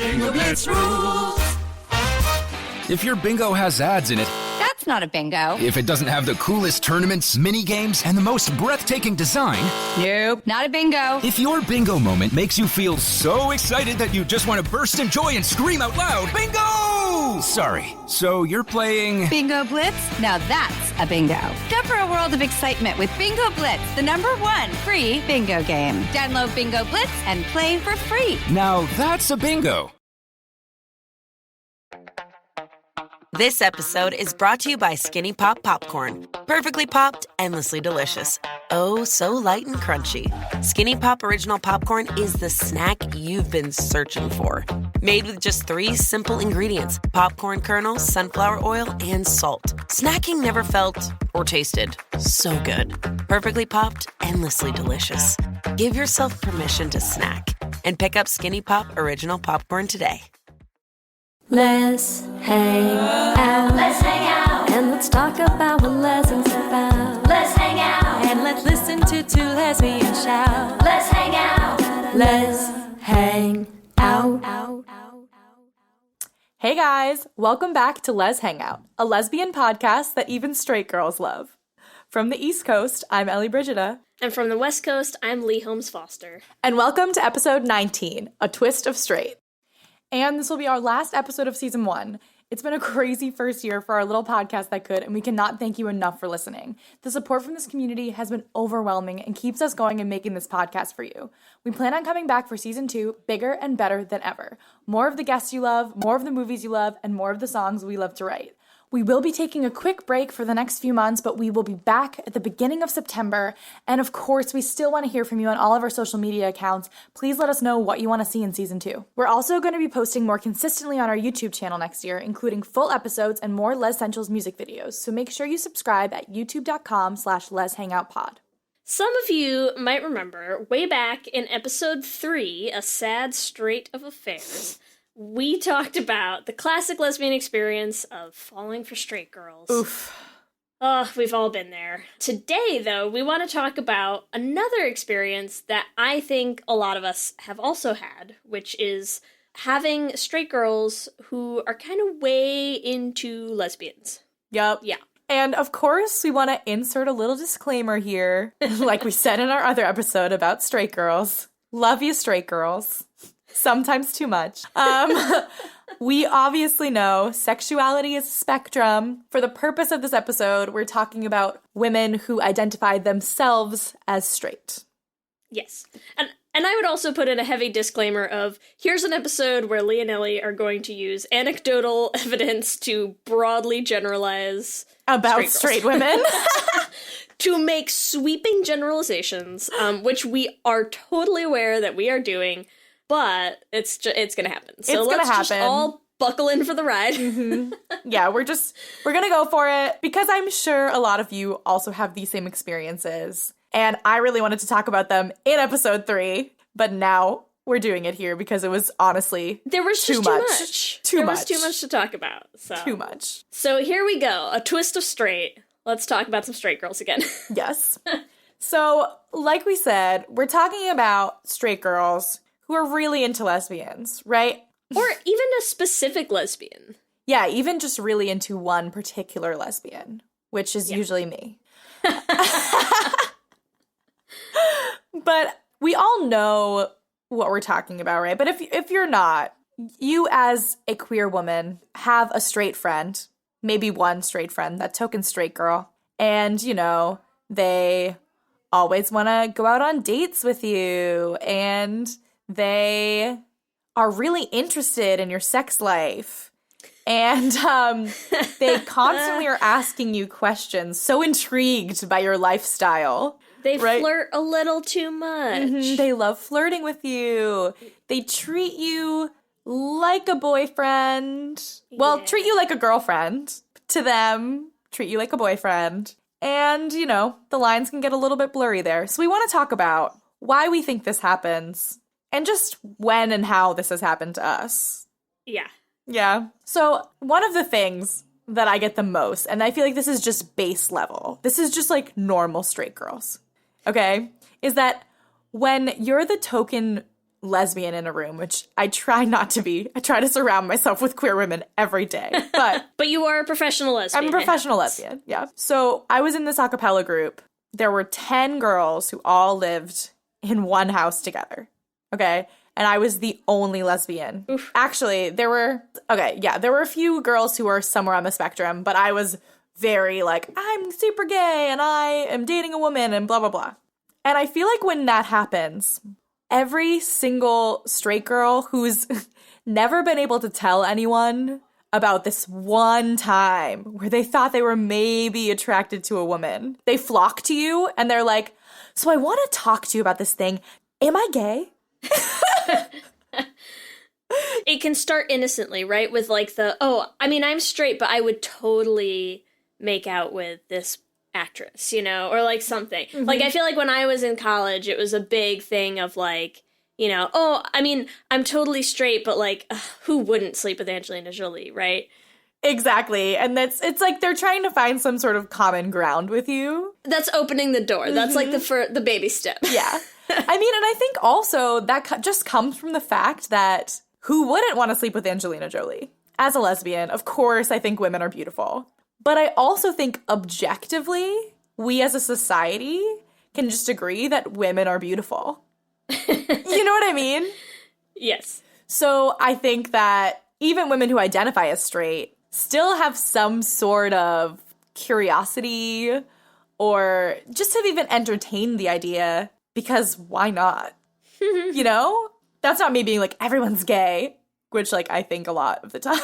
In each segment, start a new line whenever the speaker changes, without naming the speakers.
Bingo Blitz rules.
If your bingo has ads in it,
That's not a bingo.
if it doesn't have the coolest tournaments, mini games, and the most breathtaking design,
Nope, not a bingo.
if your bingo moment makes you feel so excited that you just want to burst in joy and scream out loud, bingo! Sorry, so you're playing...
Bingo Blitz? Now that's a bingo. Go for a world of excitement with Bingo Blitz, the #1 free bingo game. Download Bingo Blitz and play for free.
Now that's a bingo.
This episode is brought to you by Skinny Pop Popcorn. Perfectly popped, endlessly delicious. Oh, so light and crunchy. Skinny Pop Original Popcorn is the snack you've been searching for. Made with just 3 simple ingredients: popcorn kernels, sunflower oil, and salt. Snacking never felt or tasted so good. Perfectly popped, endlessly delicious. Give yourself permission to snack and pick up Skinny Pop Original Popcorn today.
Let's hang out.
Let's hang out.
And let's talk about what lessons about.
Let's hang out.
And let's listen to 2 lesbians shout.
Let's hang out.
Let's hang out.
Hey guys, welcome back to Les Hangout, a lesbian podcast that even straight girls love. From the East Coast, I'm Ellie Brigida.
And from the West Coast, I'm Lee Holmes Foster.
And welcome to episode 19, A Twist of Straight. And this will be our last episode of season 1. It's been a crazy first year for our little podcast that could, and we cannot thank you enough for listening. The support from this community has been overwhelming and keeps us going and making this podcast for you. We plan on coming back for season 2, bigger and better than ever. More of the guests you love, more of the movies you love, and more of the songs we love to write. We will be taking a quick break for the next few months, but we will be back at the beginning of September. And of course, we still want to hear from you on all of our social media accounts. Please let us know what you want to see in season 2. We're also going to be posting more consistently on our YouTube channel next year, including full episodes and more Les Essentials music videos. So make sure you subscribe at youtube.com/leshangoutpod.
Some of you might remember, way back in episode 3, A Sad Straight of Affairs, we talked about the classic lesbian experience of falling for straight girls.
Oof.
Oh, we've all been there. Today, though, we want to talk about another experience that I think a lot of us have also had, which is having straight girls who are kind of way into lesbians.
Yup.
Yeah.
And of course, we want to insert a little disclaimer here, like we said in our other episode about straight girls. Love you, straight girls. Sometimes too much. We obviously know sexuality is a spectrum. For the purpose of this episode, we're talking about women who identify themselves as straight.
Yes. And I would also put in a heavy disclaimer of, here's an episode where Lee and Ellie are going to use anecdotal evidence to broadly generalize
About straight women.
to make sweeping generalizations, which we are totally aware that we are doing, but it's gonna happen. So
It's gonna
just
happen.
all buckle in for the ride.
Yeah, we're gonna go for it because I'm sure a lot of you also have these same experiences. And I really wanted to talk about them in episode 3, but now we're doing it here because it was honestly
There was just too much. There was too much to talk about. So.
Too much.
So here we go. A twist of straight. Let's talk about some straight girls again.
Yes. So, like we said, we're talking about straight girls who are really into lesbians, right?
Or even a specific lesbian.
Yeah, even just really into one particular lesbian, which is usually me. But we all know what we're talking about, right? But if you're not, you as a queer woman have a straight friend, maybe one straight friend, that token straight girl, and, you know, they always want to go out on dates with you, and they are really interested in your sex life. And they constantly are asking you questions, so intrigued by your lifestyle.
They
Right.
flirt a little too much.
They love flirting with you. They treat you like a boyfriend. Well, treat you like a girlfriend. To them, treat you like a boyfriend. And, you know, the lines can get a little bit blurry there. So we want to talk about why we think this happens and just when and how this has happened to us.
Yeah.
Yeah. So one of the things that I get the most, and I feel like this is just base level, this is just like normal straight girls, okay, is that when you're the token lesbian in a room, which I try not to be. I try to surround myself with queer women every day. But
But you are a professional lesbian.
I'm a professional lesbian, yeah. So I was in this a cappella group. There were 10 girls who all lived in one house together, okay? And I was the only lesbian.
Oof.
Actually, there were a few girls who were somewhere on the spectrum, but I was very like, I'm super gay and I am dating a woman and blah, blah, blah. And I feel like when that happens, every single straight girl who's never been able to tell anyone about this one time where they thought they were maybe attracted to a woman, they flock to you and they're like, so I want to talk to you about this thing. Am I gay?
It can start innocently, right? With like I'm straight, but I would totally make out with this actress, or like something.
Mm-hmm.
Like, I feel like when I was in college, it was a big thing of like, I'm totally straight, but like, who wouldn't sleep with Angelina Jolie, right?
Exactly. And it's like they're trying to find some sort of common ground with you.
That's opening the door. That's like the baby step.
Yeah. And I think also that just comes from the fact that who wouldn't want to sleep with Angelina Jolie? As a lesbian, of course, I think women are beautiful. But I also think objectively, we as a society can just agree that women are beautiful. You know what I mean?
Yes.
So I think that even women who identify as straight still have some sort of curiosity or just have even entertained the idea, because why not? That's not me being like, everyone's gay, which like I think a lot of the time.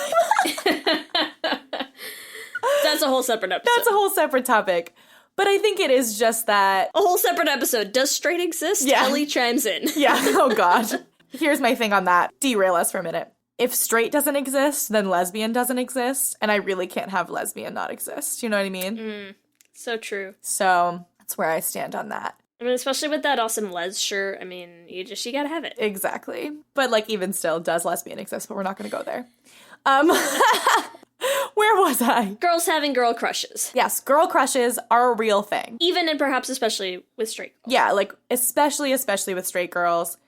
That's a whole separate episode.
That's a whole separate topic. But I think it is just that...
A whole separate episode. Does straight exist?
Yeah.
Ellie chimes in.
Yeah, oh God. Here's my thing on that. Derail us for a minute. If straight doesn't exist, then lesbian doesn't exist. And I really can't have lesbian not exist. You know what I mean?
So true.
So that's where I stand on that.
I mean, especially with that awesome les shirt. I mean, you gotta have it.
Exactly. But like, even still, does lesbian exist? But we're not going to go there. Where was I?
Girls having girl crushes.
Yes, girl crushes are a real thing.
Even and perhaps especially with straight girls.
Yeah, like especially with straight girls.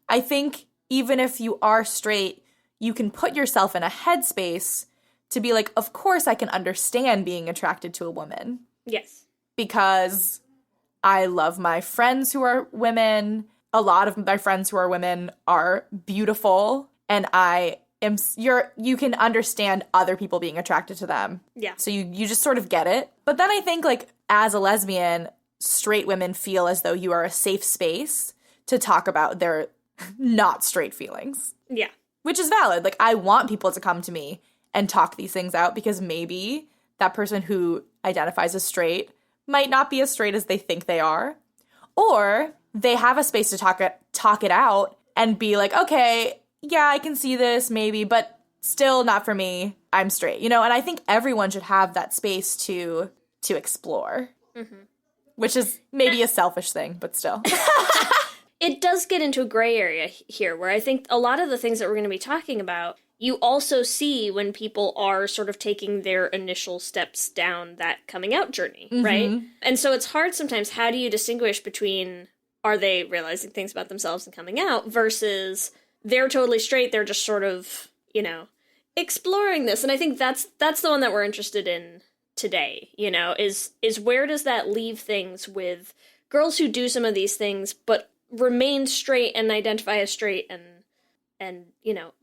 I think even if you are straight, you can put yourself in a headspace to be like, of course I can understand being attracted to a woman.
Yes. Because
I love my friends who are women. A lot of my friends who are women are beautiful, and you can understand other people being attracted to them.
Yeah.
So you just sort of get it. But then I think like as a lesbian, straight women feel as though you are a safe space to talk about their not straight feelings.
Yeah.
Which is valid. Like, I want people to come to me and talk these things out, because maybe that person who identifies as straight might not be as straight as they think they are. Or they have a space to talk it out and be like, okay, yeah, I can see this maybe, but still not for me. I'm straight, And I think everyone should have that space to explore, which is maybe a selfish thing, but still.
It does get into a gray area here, where I think a lot of the things that we're going to be talking about, you also see when people are sort of taking their initial steps down that coming out journey, right? And so it's hard sometimes. How do you distinguish between, are they realizing things about themselves and coming out versus they're totally straight, they're just sort of, exploring this? And I think that's the one that we're interested in today, is where does that leave things with girls who do some of these things but remain straight and identify as straight and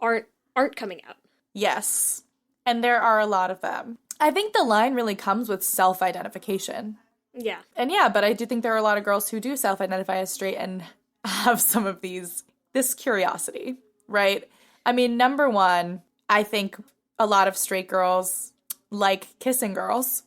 aren't coming out.
Yes. And there are a lot of them. I think the line really comes with self-identification.
Yeah.
And yeah, but I do think there are a lot of girls who do self-identify as straight and have some of this curiosity, right? I mean, number one, I think a lot of straight girls like kissing girls.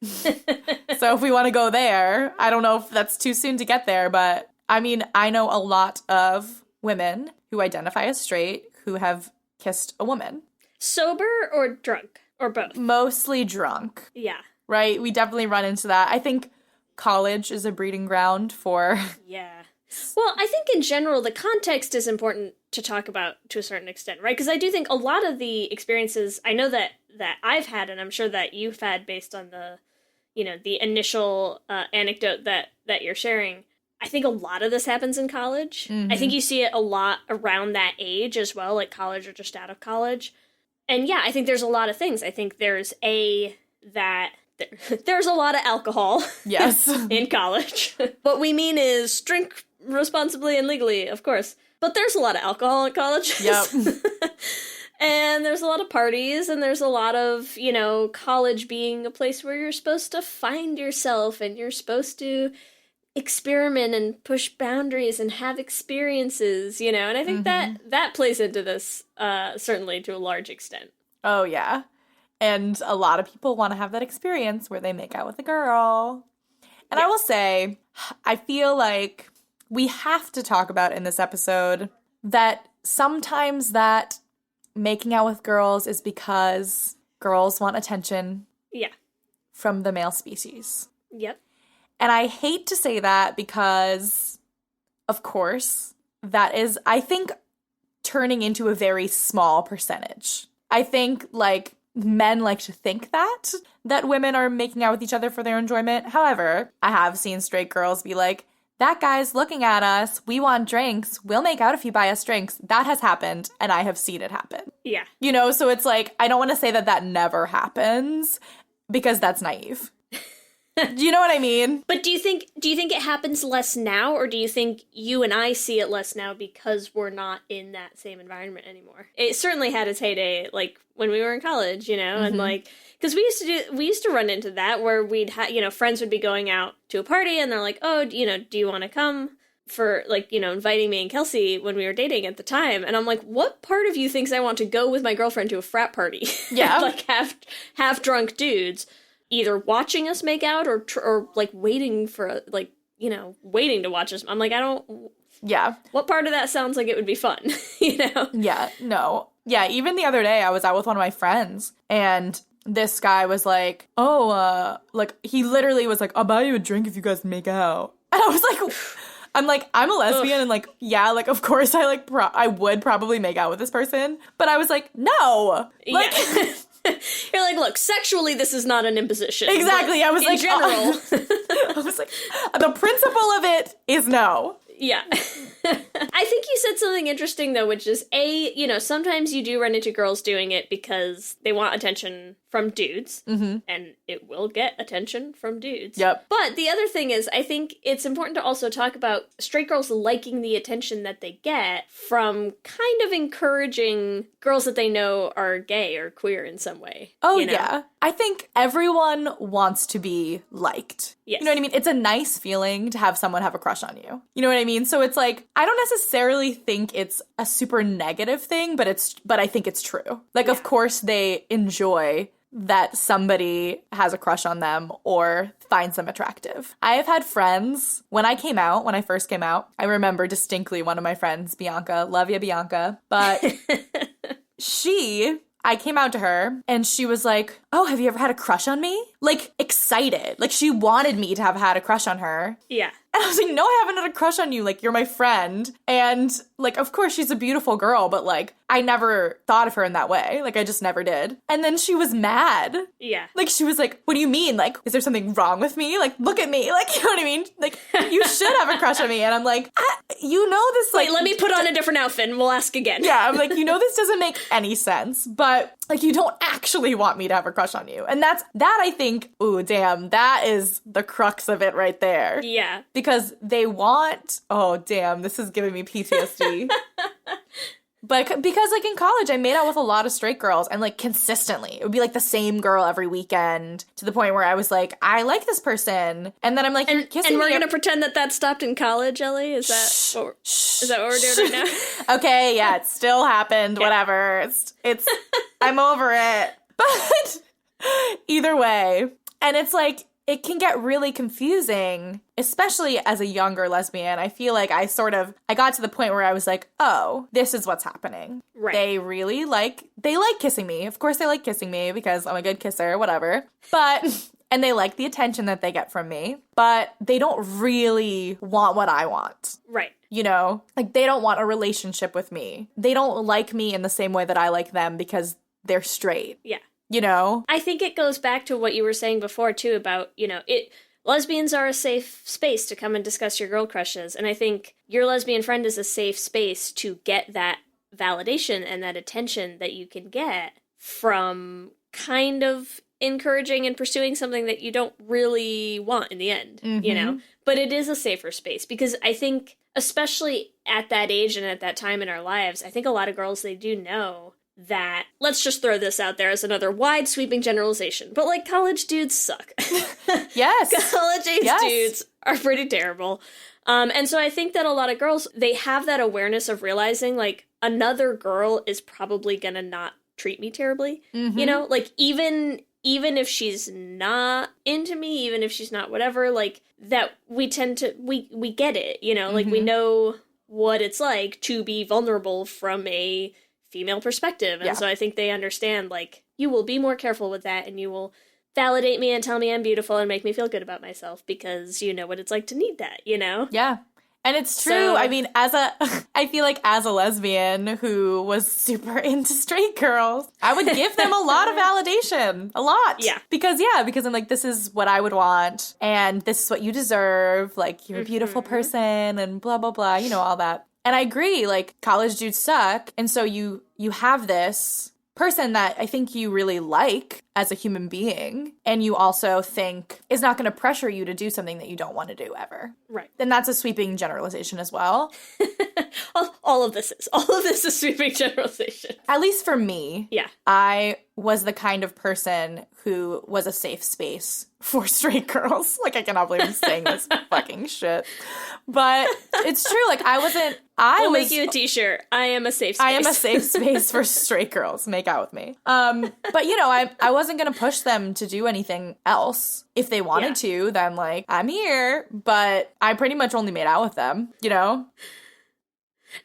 So if we want to go there, I don't know if that's too soon to get there, but I mean, I know a lot of women who identify as straight who have kissed a woman.
Sober or drunk? Or both?
Mostly drunk.
Yeah.
Right? We definitely run into that. I think college is a breeding ground for...
Yeah. Well, I think in general, the context is important to talk about to a certain extent, right? Because I do think a lot of the experiences, I know that I've had, and I'm sure that you've had based on the, the initial anecdote that you're sharing, I think a lot of this happens in college. I think you see it a lot around that age as well, like college or just out of college. And yeah, I think there's a lot of things. I think there's there's a lot of alcohol.
Yes.
In college. What we mean is drink responsibly and legally, of course. But there's a lot of alcohol in college.
Yep.
And there's a lot of parties, and there's a lot of, you know, college being a place where you're supposed to find yourself, and you're supposed to experiment and push boundaries and have experiences, you know, and I think that plays into this, certainly to a large extent.
Oh, yeah. And a lot of people want to have that experience where they make out with a girl. And I will say, I feel like we have to talk about in this episode that sometimes that making out with girls is because girls want attention from the male species.
Yep.
And I hate to say that because, of course, that is, I think, turning into a very small percentage. I think, like, men like to think that women are making out with each other for their enjoyment. However, I have seen straight girls be like, that guy's looking at us. We want drinks. We'll make out if you buy us drinks. That has happened, and I have seen it happen.
Yeah.
You know, so it's like, I don't want to say that never happens because that's naive. Do you know what I mean?
But do you think it happens less now, or do you think you and I see it less now because we're not in that same environment anymore? It certainly had its heyday, like, when we were in college, you know, and like, because we used to run into that where we'd you know, friends would be going out to a party and they're like, oh, you know, do you want to come for, like, you know, inviting me and Kelsey when we were dating at the time? And I'm like, what part of you thinks I want to go with my girlfriend to a frat party?
Yeah.
Like, half drunk dudes either watching us make out or like waiting for, like, you know, waiting to watch us. I'm like, I don't.
Yeah.
What part of that sounds like it would be fun, you know?
Yeah, no. Yeah, even the other day I was out with one of my friends and this guy was like, oh, like, he literally was like, I'll buy you a drink if you guys make out. And I was like, I'm a lesbian and, like, yeah, like, of course I would probably make out with this person. But I was like, no. Like,
yeah. You're like, look, sexually, this is not an imposition.
Exactly. I was
in
like,
general.
I was like, the principle of it is no.
Yeah. I think you said something interesting, though, which is, you know, sometimes you do run into girls doing it because they want attention from dudes, and it will get attention from dudes.
Yep.
But the other thing is, I think it's important to also talk about straight girls liking the attention that they get from kind of encouraging girls that they know are gay or queer in some way.
Oh,
you know?
yeah. I think everyone wants to be liked.
Yes.
You know what I mean? It's a nice feeling to have someone have a crush on you. You know what I mean? So it's like, I don't necessarily think it's a super negative thing, but I think it's true. Like, of course they enjoy that somebody has a crush on them or finds them attractive. I have had friends, when I first came out, I remember distinctly one of my friends, Bianca, love ya, Bianca, but I came out to her and she was like, oh, have you ever had a crush on me? Like, excited. Like, she wanted me to have had a crush on her.
Yeah.
And I was like, no, I haven't had a crush on you. Like, you're my friend. And, like, of course, she's a beautiful girl, but, like, I never thought of her in that way. Like, I just never did. And then she was mad.
Yeah.
Like, she was like, what do you mean? Like, is there something wrong with me? Like, look at me. Like, you know what I mean? Like, you should have a crush on me. And I'm like, you know this, like...
Wait, let me put on a different outfit and we'll ask again.
Yeah, I'm like, you know this doesn't make any sense, but, like, you don't actually want me to have a crush on you. And that I think, ooh, damn, that is the crux of it right there.
Yeah.
Because they want, oh, damn, this is giving me PTSD. But because, like, in college, I made out with a lot of straight girls and, like, consistently. It would be, like, the same girl every weekend to the point where I was like, I like this person. And then I'm like, you're kissing me.
And we're going to pretend that stopped in college, Ellie? Is that what we're doing right now?
Okay, yeah, it still happened, whatever. It's I'm over it. But either way, and it's like, it can get really confusing, especially as a younger lesbian. I feel like I got to the point where I was like, oh, this is what's happening.
Right.
They like kissing me. Of course they like kissing me because I'm a good kisser, whatever. But, and they like the attention that they get from me, but they don't really want what I want.
Right.
You know, like, they don't want a relationship with me. They don't like me in the same way that I like them because they're straight.
Yeah.
You know?
I think it goes back to what you were saying before, too, about, you know, lesbians are a safe space to come and discuss your girl crushes. And I think your lesbian friend is a safe space to get that validation and that attention that you can get from kind of encouraging and pursuing something that you don't really want in the end, you know? But it is a safer space because I think, especially at that age and at that time in our lives, I think a lot of girls, they do know that, let's just throw this out there as another wide sweeping generalization, but like college dudes suck.
Yes.
College age
Yes.
dudes are pretty terrible. And so I think that a lot of girls, they have that awareness of realizing like another girl is probably gonna not treat me terribly. You know, like even if she's not into me, even if she's not whatever, like that we tend to, we get it, you know, like we know what it's like to be vulnerable from a female perspective. And so I think they understand, like, you will be more careful with that and you will validate me and tell me I'm beautiful and make me feel good about myself because you know what it's like to need that, you know?
Yeah. And it's true.
So-
I mean, I feel like as a lesbian who was super into straight girls, I would give them a lot of validation. A lot.
Yeah.
Because I'm like, this is what I would want. And this is what you deserve. Like, you're a beautiful person and blah, blah, blah. You know, all that. And I agree. Like, college dudes suck. And so you have this person that I think you really like as a human being, and you also think is not going to pressure you to do something that you don't want to do ever.
Right.
Then that's a sweeping generalization as well.
All of this is sweeping generalization.
At least for me.
Yeah.
I was the kind of person who was a safe space for straight girls. Like, I cannot believe I'm saying this fucking shit. But it's true. Like,
We'll make you a t-shirt. I am a safe space.
I am a safe space for straight girls. Make out with me. But, you know, I wasn't going to push them to do anything else. If they wanted to, then, like, I'm here. But I pretty much only made out with them, you know?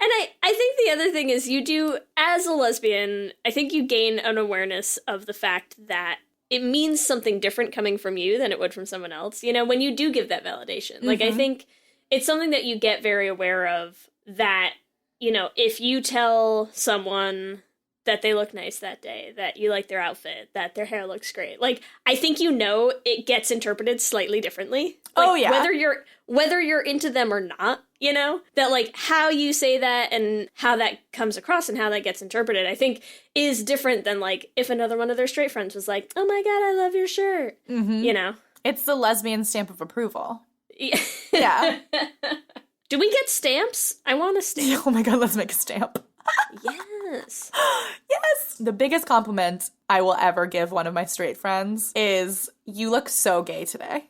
And I think the other thing is you do, as a lesbian, I think you gain an awareness of the fact that it means something different coming from you than it would from someone else, you know, when you do give that validation. Like, I think it's something that you get very aware of that, you know, if you tell someone that they look nice that day, that you like their outfit, that their hair looks great, like, I think, you know, it gets interpreted slightly differently. Like,
oh, yeah.
Whether you're into them or not, you know, that like how you say that and how that comes across and how that gets interpreted, I think is different than like if another one of their straight friends was like, oh my God, I love your shirt, you know?
It's the lesbian stamp of approval.
Yeah.
Yeah.
Do we get stamps? I want a stamp.
Oh my God, let's make a stamp.
Yes.
Yes! The biggest compliment I will ever give one of my straight friends is, you look so gay today.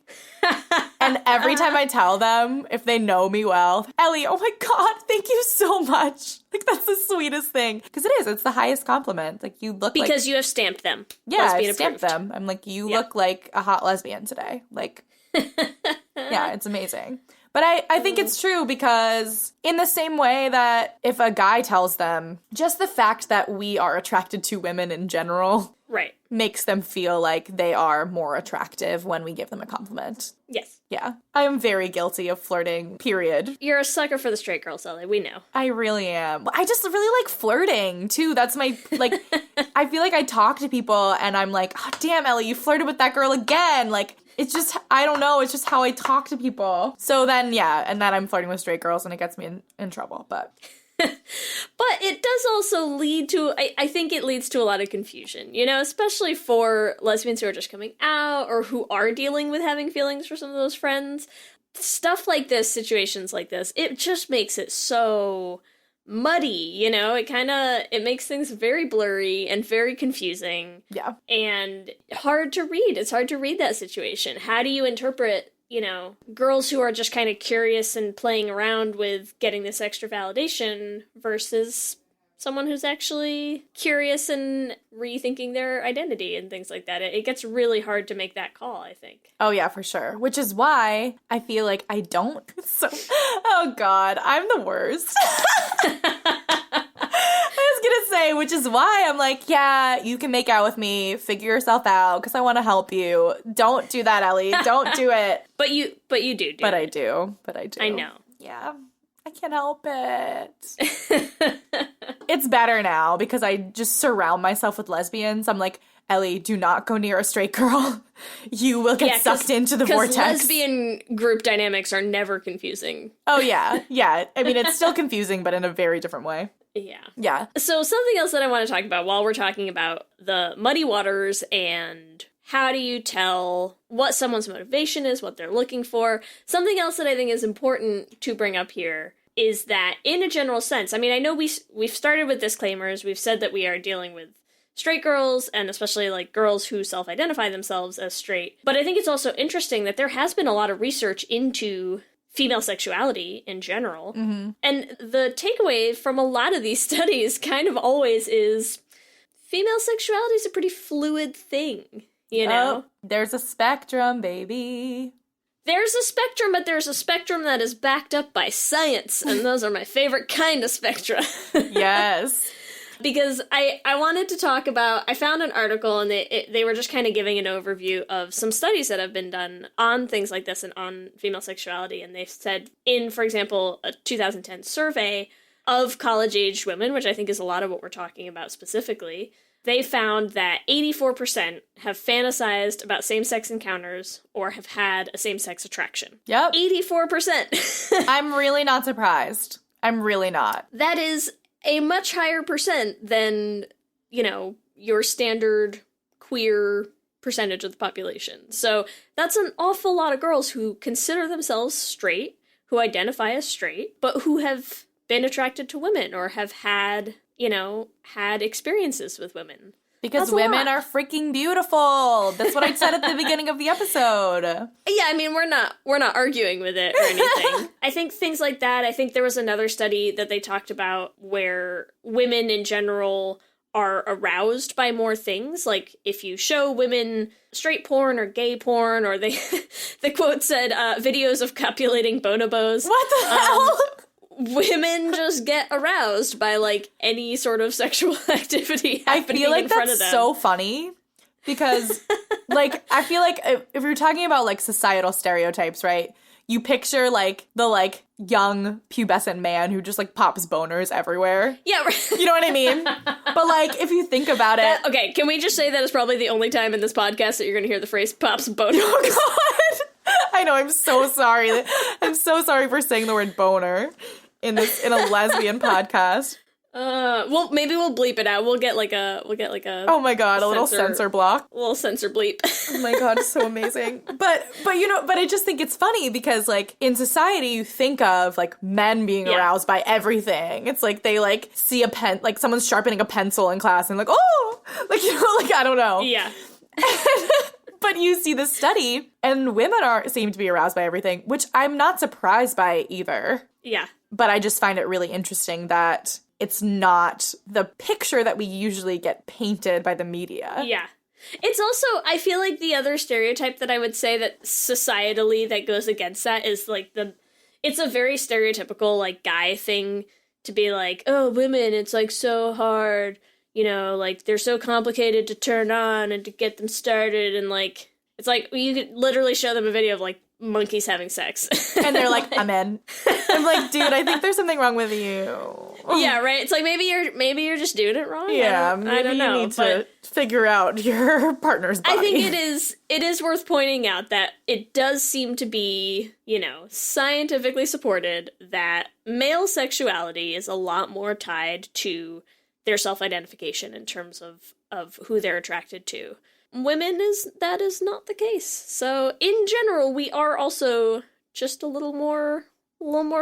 And every time I tell them, if they know me well, Ellie, oh my God, thank you so much. Like, that's the sweetest thing. Because it is. It's the highest compliment. Like, you look
Because you have stamped them.
Yeah, I
Lesbian
stamped
approved.
them. I'm like, you look like a hot lesbian today. Like, yeah, it's amazing. But I think it's true because in the same way that if a guy tells them, just the fact that we are attracted to women in general
Right.
makes them feel like they are more attractive when we give them a compliment.
Yes.
Yeah. I am very guilty of flirting, period.
You're a sucker for the straight girls, Ellie. We know.
I really am. I just really like flirting, too. That's my, like, I feel like I talk to people and I'm like, oh, damn, Ellie, you flirted with that girl again. Like, it's just, I don't know, it's just how I talk to people. So then, yeah, and then I'm flirting with straight girls and it gets me in trouble, but...
But it does also lead to, I think it leads to a lot of confusion, you know, especially for lesbians who are just coming out or who are dealing with having feelings for some of those friends. Stuff like this, situations like this, it just makes it so muddy, you know? It makes things very blurry and very confusing.
Yeah.
And hard to read. It's hard to read that situation. How do you interpret, you know, girls who are just kind of curious and playing around with getting this extra validation versus someone who's actually curious and rethinking their identity and things like that? It gets really hard to make that call, I think.
Oh, yeah, for sure. Which is why I feel like I don't. So, oh, God, I'm the worst. I was going to say, which is why I'm like, yeah, you can make out with me, figure yourself out, because I want to help you. Don't do that, Ellie. Don't do it.
But you do.
But I do.
I know.
Yeah. I can't help it. It's better now because I just surround myself with lesbians. I'm like, Ellie, do not go near a straight girl. You will get sucked into the vortex.
Because lesbian group dynamics are never confusing.
Oh, yeah. Yeah. I mean, it's still confusing, but in a very different way.
Yeah.
Yeah.
So something else that I want to talk about while we're talking about the muddy waters and how do you tell what someone's motivation is, what they're looking for. Something else that I think is important to bring up here is that in a general sense, I mean, I know we've started with disclaimers. We've said that we are dealing with straight girls and especially like girls who self-identify themselves as straight. But I think it's also interesting that there has been a lot of research into female sexuality in general. Mm-hmm. And the takeaway from a lot of these studies kind of always is female sexuality is a pretty fluid thing, you know?
Oh, there's a spectrum, baby.
There's a spectrum, but there's a spectrum that is backed up by science, and those are my favorite kind of spectra.
Yes.
Because I wanted to talk about, I found an article and they were just kind of giving an overview of some studies that have been done on things like this and on female sexuality. And they said in, for example, a 2010 survey of college-aged women, which I think is a lot of what we're talking about specifically, they found that 84% have fantasized about same-sex encounters or have had a same-sex attraction.
Yep.
84%.
I'm really not surprised. I'm really not.
That is a much higher percent than, you know, your standard queer percentage of the population. So that's an awful lot of girls who consider themselves straight, who identify as straight, but who have been attracted to women or have had, you know, had experiences with women.
Because women are freaking beautiful. That's what I said at the beginning of the episode.
Yeah, I mean, we're not arguing with it or anything. I think things like that. I think there was another study that they talked about where women in general are aroused by more things. Like if you show women straight porn or gay porn, or the quote said videos of copulating bonobos.
What the hell?
Women just get aroused by, like, any sort of sexual activity happening in front of them.
I feel like that's so funny because, like, I feel like if you're talking about, like, societal stereotypes, right, you picture, like, the, like, young pubescent man who just, like, pops boners everywhere.
Yeah, right.
You know what I mean? But, like, if you think about it...
Okay, can we just say that is probably the only time in this podcast that you're going to hear the phrase pops boners?
Oh, God! I know, I'm so sorry. I'm so sorry for saying the word boner in a lesbian podcast.
Well, maybe we'll bleep it out. We'll get like a
oh my God, a little censor block.
A little censor bleep.
Oh my God, it's so amazing. But you know, but I just think it's funny because, like, in society you think of, like, men being aroused by everything. It's like they, like, see a pen, like someone's sharpening a pencil in class and, like, oh, like, you know, like, I don't know.
Yeah.
But you see this study and women seem to be aroused by everything, which I'm not surprised by either.
Yeah.
But I just find it really interesting that it's not the picture that we usually get painted by the media.
Yeah. It's also, I feel like the other stereotype that I would say that societally that goes against that is, like, it's a very stereotypical, like, guy thing to be like, oh, women, it's, like, so hard, you know, like, they're so complicated to turn on and to get them started, and, like, it's like, you could literally show them a video of, like, monkeys having sex.
And they're like, I'm in. I'm like, dude, I think there's something wrong with you.
Yeah, right? It's like, maybe you're just doing it wrong.
Yeah,
I don't know.
You need to figure out your partner's body.
I think it is worth pointing out that it does seem to be, you know, scientifically supported that male sexuality is a lot more tied to their self-identification in terms of who they're attracted to. Women that is not the case. So in general, we are also just a little more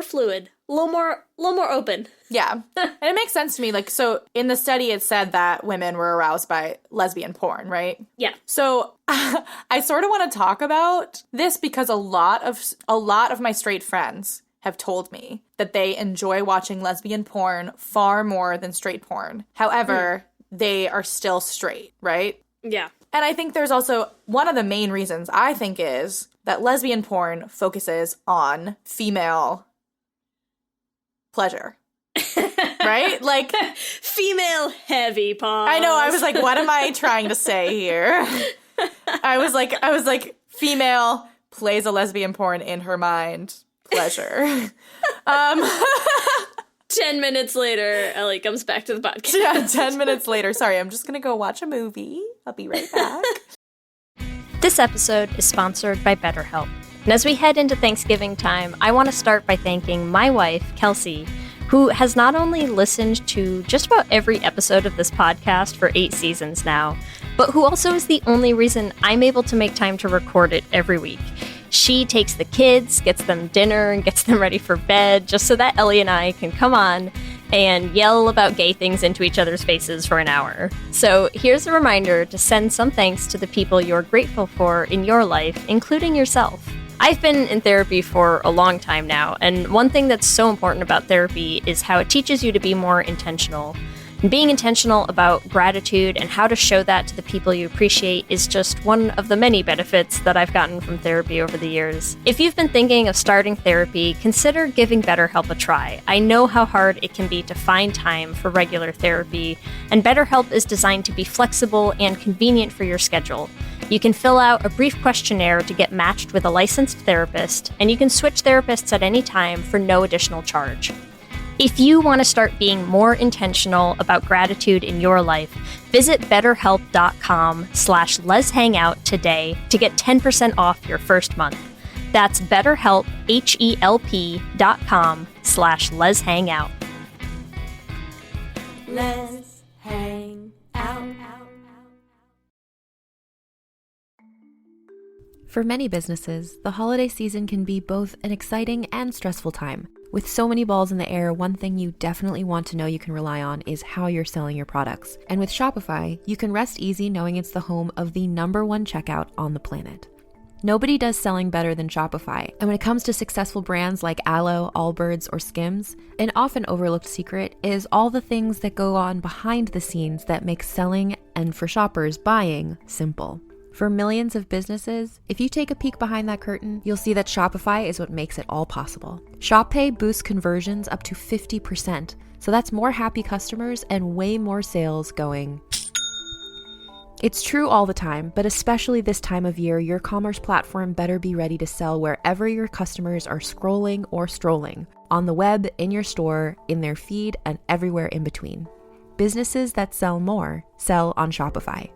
fluid, a little more open.
Yeah. And it makes sense to me. Like, so in the study, it said that women were aroused by lesbian porn, right?
Yeah.
So I sort of want to talk about this because a lot of my straight friends have told me that they enjoy watching lesbian porn far more than straight porn. However, they are still straight, right?
Yeah.
And I think there's also one of the main reasons I think is that lesbian porn focuses on female pleasure. Right? Like,
female heavy pause.
I know, I was like, what am I trying to say here? I was like, female plays a lesbian porn in her mind, pleasure.
10 minutes later, Ellie comes back to the podcast.
Yeah, 10 minutes later. Sorry, I'm just going to go watch a movie. I'll be right back.
This episode is sponsored by BetterHelp. And as we head into Thanksgiving time, I want to start by thanking my wife, Kelsey, who has not only listened to just about every episode of this podcast for 8 seasons now, but who also is the only reason I'm able to make time to record it every week. She takes the kids, gets them dinner, and gets them ready for bed just so that Ellie and I can come on and yell about gay things into each other's faces for an hour. So here's a reminder to send some thanks to the people you're grateful for in your life, including yourself. I've been in therapy for a long time now, and one thing that's so important about therapy is how it teaches you to be more intentional. And being intentional about gratitude and how to show that to the people you appreciate is just one of the many benefits that I've gotten from therapy over the years. If you've been thinking of starting therapy, consider giving BetterHelp a try. I know how hard it can be to find time for regular therapy, and BetterHelp is designed to be flexible and convenient for your schedule. You can fill out a brief questionnaire to get matched with a licensed therapist, and you can switch therapists at any time for no additional charge. If you want to start being more intentional about gratitude in your life, visit betterhelp.com/leshangout today to get 10% off your first month. That's BetterHelp, HELP.com/leshangout.
Let's hang out.
For many businesses, the holiday season can be both an exciting and stressful time. With so many balls in the air, one thing you definitely want to know you can rely on is how you're selling your products. And with Shopify, you can rest easy knowing it's the home of the #1 checkout on the planet. Nobody does selling better than Shopify. And when it comes to successful brands like Aloe, Allbirds, or Skims, an often overlooked secret is all the things that go on behind the scenes that make selling and, for shoppers, buying simple. For millions of businesses, if you take a peek behind that curtain, you'll see that Shopify is what makes it all possible. Shop Pay boosts conversions up to 50%, so that's more happy customers and way more sales going. It's true all the time, but especially this time of year, your commerce platform better be ready to sell wherever your customers are scrolling or strolling, on the web, in your store, in their feed, and everywhere in between. Businesses that sell more sell on Shopify.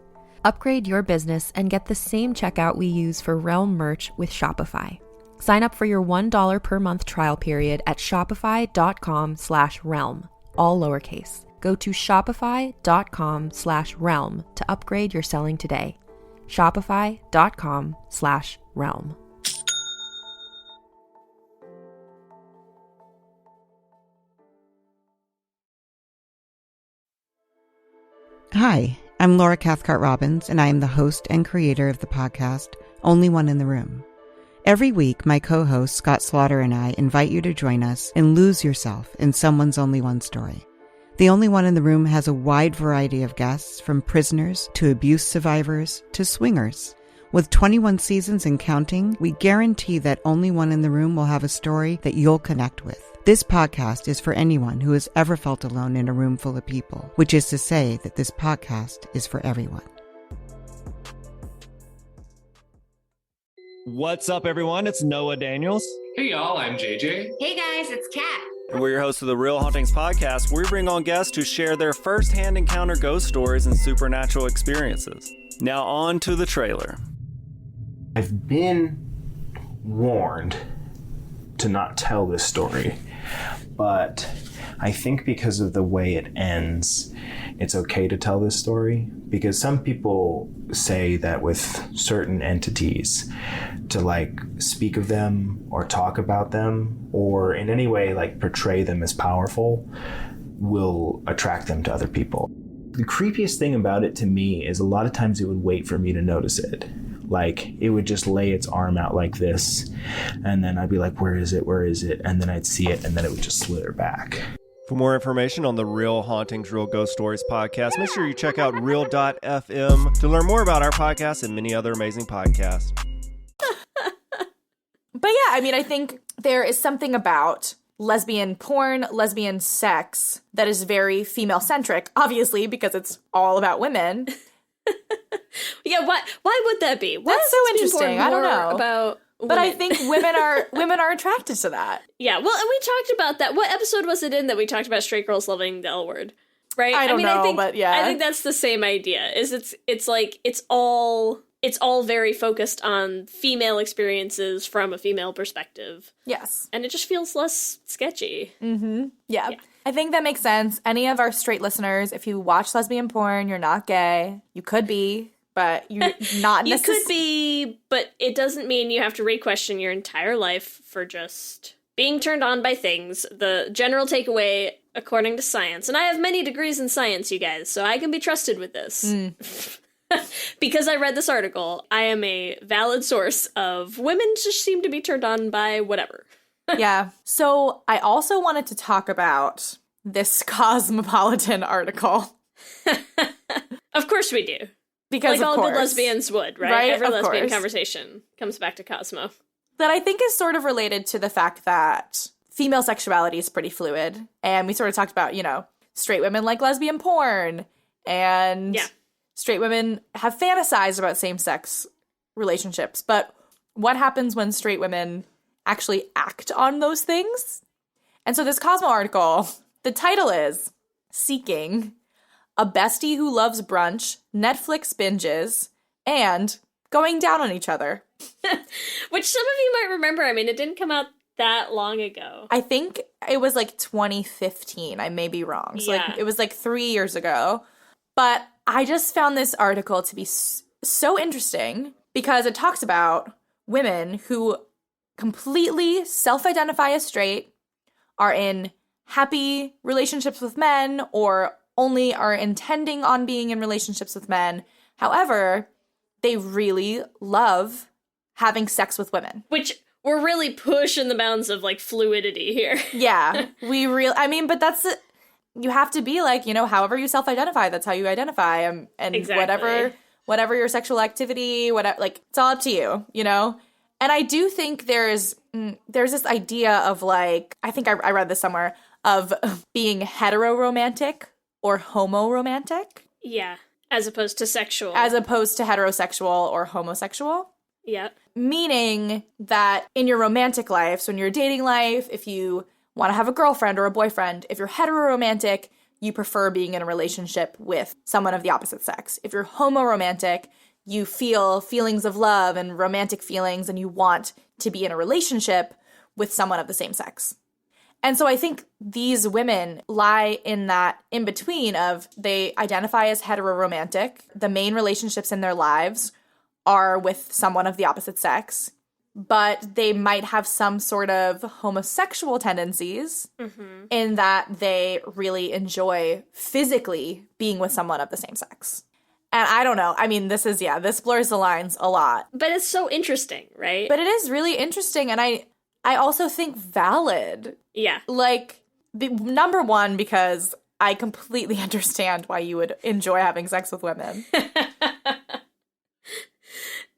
Upgrade your business and get the same checkout we use for Realm merch with Shopify. Sign up for your $1 per month trial period at shopify.com/realm, all lowercase. Go to shopify.com/realm to upgrade your selling today. Shopify.com/realm.
Hi, I'm Laura Cathcart-Robbins, and I am the host and creator of the podcast, Only One in the Room. Every week, my co-host Scott Slaughter and I invite you to join us and lose yourself in someone's only one story. The Only One in the Room has a wide variety of guests, from prisoners to abuse survivors to swingers. With 21 seasons and counting, we guarantee that Only One in the Room will have a story that you'll connect with. This podcast is for anyone who has ever felt alone in a room full of people, which is to say that this podcast is for everyone.
What's up, everyone? It's Noah Daniels.
Hey, y'all. I'm JJ.
Hey, guys. It's Kat.
And we're your hosts of the Real Hauntings podcast, where we bring on guests who share their first-hand encounter ghost stories and supernatural experiences. Now on to the trailer.
I've been warned to not tell this story, but I think because of the way it ends, it's okay to tell this story, because some people say that with certain entities, to speak of them or talk about them or in any way portray them as powerful will attract them to other people. The creepiest thing about it to me is a lot of times it would wait for me to notice it. It would just lay its arm out like this, and then I'd be like, where is it? Where is it? And then I'd see it, and then it would just slither back.
For more information on the Real Hauntings, Real Ghost Stories podcast, make sure you check out Real.fm to learn more about our podcast and many other amazing podcasts.
But yeah, I think there is something about lesbian porn, lesbian sex that is very female-centric, obviously, because it's all about women.
Yeah, why would that be?
That's so interesting. I don't know
about women.
But I think women are attracted to that.
Yeah, well, and we talked about that. What episode was it in that we talked about straight girls loving the L word? right?
I don't know,
I think,
but yeah.
I think that's the same idea. Is it's like it's all very focused on female experiences from a female perspective.
Yes.
And it just feels less sketchy.
Mm-hmm. Yeah. I think that makes sense. Any of our straight listeners, if you watch lesbian porn, you're not gay. You could be, but you're not
You could be, but it doesn't mean you have to re-question your entire life for just being turned on by things. The general takeaway, according to science, and I have many degrees in science, you guys, so I can be trusted with this. Because I read this article, I am a valid source of women just seem to be turned on by whatever.
Yeah. So I also wanted to talk about this Cosmopolitan article.
Of course we do.
Because
like
of
all
course.
good lesbians would, right? Every
Of
lesbian
course.
conversation comes back to Cosmo.
That I think is sort of related to the fact that female sexuality is pretty fluid. And we sort of talked about, straight women like lesbian porn. And straight women have fantasized about same-sex relationships. But what happens when straight women actually act on those things? And so this Cosmo article, the title is Seeking a Bestie Who Loves Brunch, Netflix Binges, and Going Down on Each Other.
Which some of you might remember. I mean, it didn't come out that long ago.
I think it was like 2015. I may be wrong. So it was like 3 years ago. But I just found this article to be so interesting because it talks about women who completely self-identify as straight, are in happy relationships with men, or only are intending on being in relationships with men. However, they really love having sex with women.
Which we're really pushing the bounds of like fluidity here.
Yeah, but that's you have to be like, however you self-identify, that's how you identify. And
Exactly.
whatever your sexual activity, whatever, like, it's all up to you, And I do think there's this idea of like, I think I read this somewhere, of being hetero-romantic or homo-romantic.
Yeah, as opposed to sexual.
As opposed to heterosexual or homosexual.
Yeah.
Meaning that in your romantic life, so in your dating life, if you want to have a girlfriend or a boyfriend, if you're hetero-romantic, you prefer being in a relationship with someone of the opposite sex. If you're homo-romantic, you feel feelings of love and romantic feelings, and you want to be in a relationship with someone of the same sex. And so I think these women lie in that in-between of they identify as hetero-romantic. The main relationships in their lives are with someone of the opposite sex, but they might have some sort of homosexual tendencies in that they really enjoy physically being with someone of the same sex. And I don't know. I mean, this blurs the lines a lot.
But it's so interesting, right?
But it is really interesting, and I also think valid.
Yeah.
Like, number one, because I completely understand why you would enjoy having sex with women.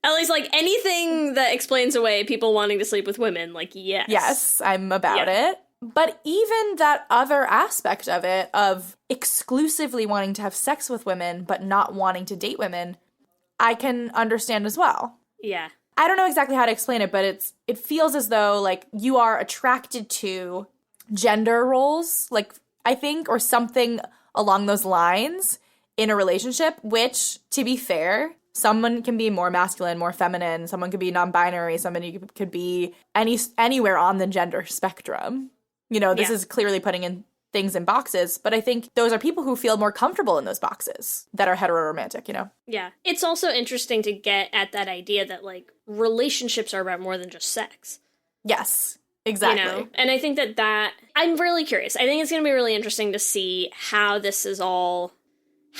Ellie's like, anything that explains away people wanting to sleep with women, like, yes.
Yes, I'm about it. But even that other aspect of it, of exclusively wanting to have sex with women but not wanting to date women, I can understand as well.
Yeah.
I don't know exactly how to explain it, but it feels as though, like, you are attracted to gender roles, like, I think, or something along those lines in a relationship, which, to be fair, someone can be more masculine, more feminine, someone could be non-binary, somebody could be anywhere on the gender spectrum. This is clearly putting in things in boxes, but I think those are people who feel more comfortable in those boxes that are hetero-romantic,
Yeah. It's also interesting to get at that idea that, like, relationships are about more than just sex.
Yes, exactly.
And I think that I'm really curious. I think it's going to be really interesting to see how this all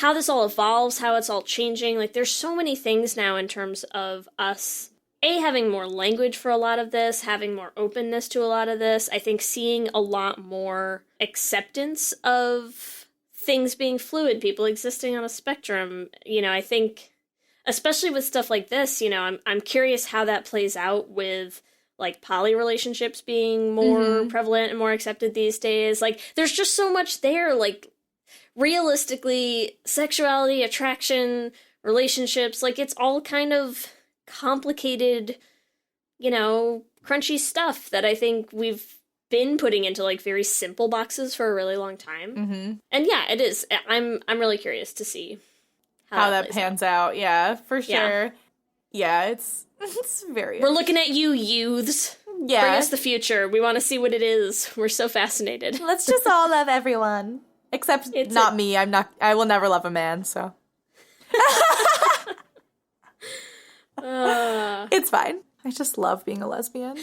evolves, how it's all changing. Like, there's so many things now in terms of us having more language for a lot of this, having more openness to a lot of this. I think seeing a lot more acceptance of things being fluid, people existing on a spectrum. I think, especially with stuff like this, I'm curious how that plays out with, like, poly relationships being more prevalent and more accepted these days. Like, there's just so much there. Like, realistically, sexuality, attraction, relationships, like, it's all kind of complicated, crunchy stuff that I think we've been putting into like very simple boxes for a really long time.
Mm-hmm.
And yeah, it is. I'm really curious to see
how that pans out. Yeah, for sure.
Yeah,
it's very.
We're looking at you, youths.
Yeah.
Bring us the future. We want to see what it is. We're so fascinated.
Let's just all love everyone. Except not me. I will never love a man, so. It's fine. I just love being a lesbian.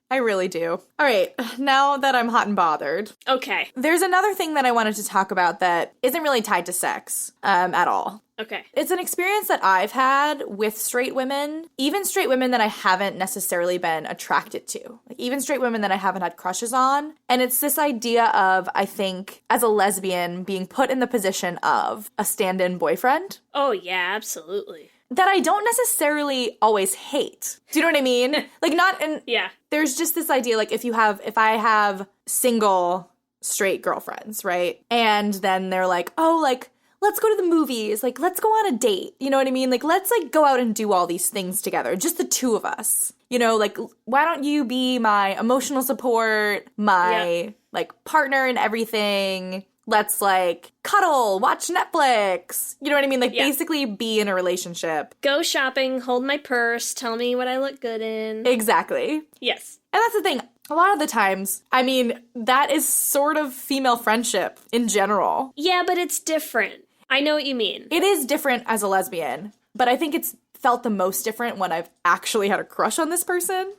I really do. All right, now that I'm hot and bothered.
Okay.
There's another thing that I wanted to talk about that isn't really tied to sex at all.
Okay.
It's an experience that I've had with straight women, even straight women that I haven't necessarily been attracted to, like even straight women that I haven't had crushes on. And it's this idea of, I think, as a lesbian, being put in the position of a stand-in boyfriend.
Oh, yeah, absolutely.
That I don't necessarily always hate. Do you know what I mean? Like, not in...
Yeah.
There's just this idea, like, if I have single straight girlfriends, right? And then they're like, oh, like, let's go to the movies. Like, let's go on a date. You know what I mean? Like, let's, like, go out and do all these things together. Just the two of us. You know, like, why don't you be my emotional support, my, like, partner in everything? Let's, like, cuddle, watch Netflix. You know what I mean? Like, basically be in a relationship.
Go shopping, hold my purse, tell me what I look good in.
Exactly.
Yes.
And that's the thing. A lot of the times, I mean, that is sort of female friendship in general.
Yeah, but it's different. I know what you mean.
It is different as a lesbian, but I think it's felt the most different when I've actually had a crush on this person.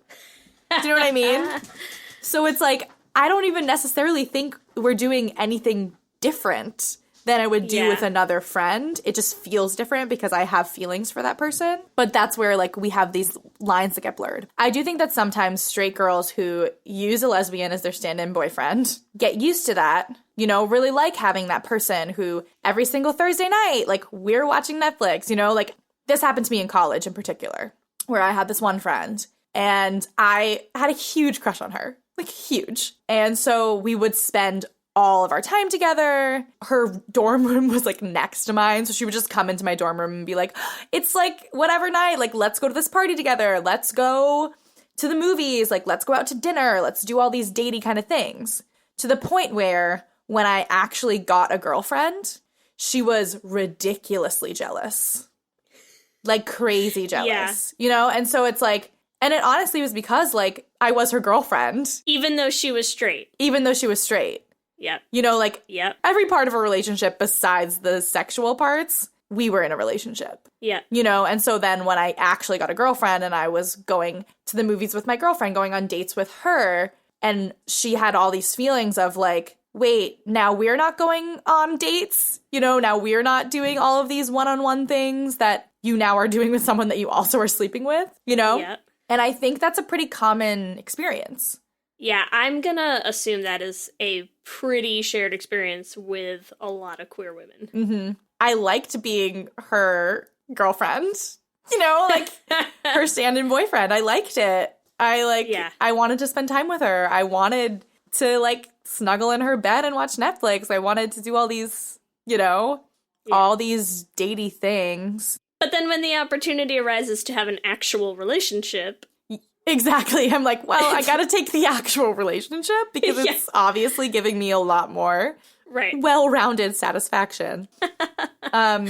Do you know what I mean? So it's like, I don't even necessarily think we're doing anything different than I would do with another friend. It just feels different because I have feelings for that person. But that's where, like, we have these lines that get blurred. I do think that sometimes straight girls who use a lesbian as their stand-in boyfriend get used to that, you know, really like having that person who every single Thursday night, like, we're watching Netflix, you know, like, this happened to me in college in particular, where I had this one friend and I had a huge crush on her. Like, huge. And so we would spend all of our time together. Her dorm room was, like, next to mine. So she would just come into my dorm room and be like, it's, like, whatever night. Like, let's go to this party together. Let's go to the movies. Like, let's go out to dinner. Let's do all these datey kind of things. To the point where when I actually got a girlfriend, she was ridiculously jealous. Like, crazy jealous. You know? And so it's like... And it honestly was because, like, I was her girlfriend.
Even though she was straight.
Even though she was straight.
Yep.
You know, like,
yep.
Every part of a relationship besides the sexual parts, we were in a relationship.
Yeah.
You know, and so then when I actually got a girlfriend and I was going to the movies with my girlfriend, going on dates with her, and she had all these feelings of, like, wait, now we're not going on dates? You know, now we're not doing all of these one-on-one things that you now are doing with someone that you also are sleeping with, you know?
Yep.
And I think that's a pretty common experience.
Yeah, I'm gonna assume that is a pretty shared experience with a lot of queer women.
Mm-hmm. I liked being her girlfriend, you know, like her stand-in boyfriend. I liked it. I wanted to spend time with her. I wanted to, like, snuggle in her bed and watch Netflix. I wanted to do all these, you know, all these datey things.
But then when the opportunity arises to have an actual relationship...
Exactly. I'm like, well, I gotta take the actual relationship because it's obviously giving me a lot more well-rounded satisfaction. But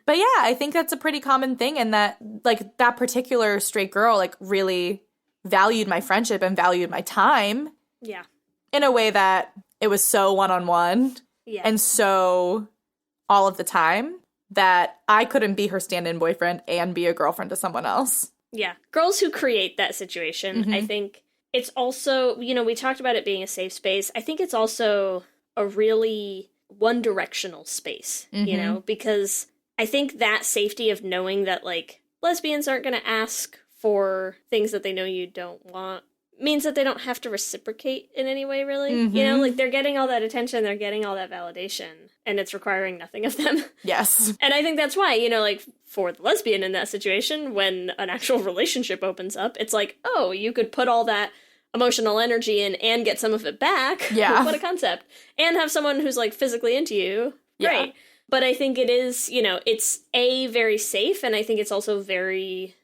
yeah, I think that's a pretty common thing, and that, like, that particular straight girl, like, really valued my friendship and valued my time.
Yeah.
In a way that it was so one-on-one and so all of the time that I couldn't be her stand-in boyfriend and be a girlfriend to someone else.
Yeah. Girls who create that situation, I think it's also, you know, we talked about it being a safe space. I think it's also a really one-directional space, you know, because I think that safety of knowing that, like, lesbians aren't going to ask for things that they know you don't want means that they don't have to reciprocate in any way, really. You know, like, they're getting all that attention, they're getting all that validation, and it's requiring nothing of them.
Yes.
And I think that's why, you know, like, for the lesbian in that situation, when an actual relationship opens up, it's like, oh, you could put all that emotional energy in and get some of it back.
Yeah.
What a concept. And have someone who's, like, physically into you.
Yeah.
Great. But I think it is, you know, it's very safe, and I think it's also very...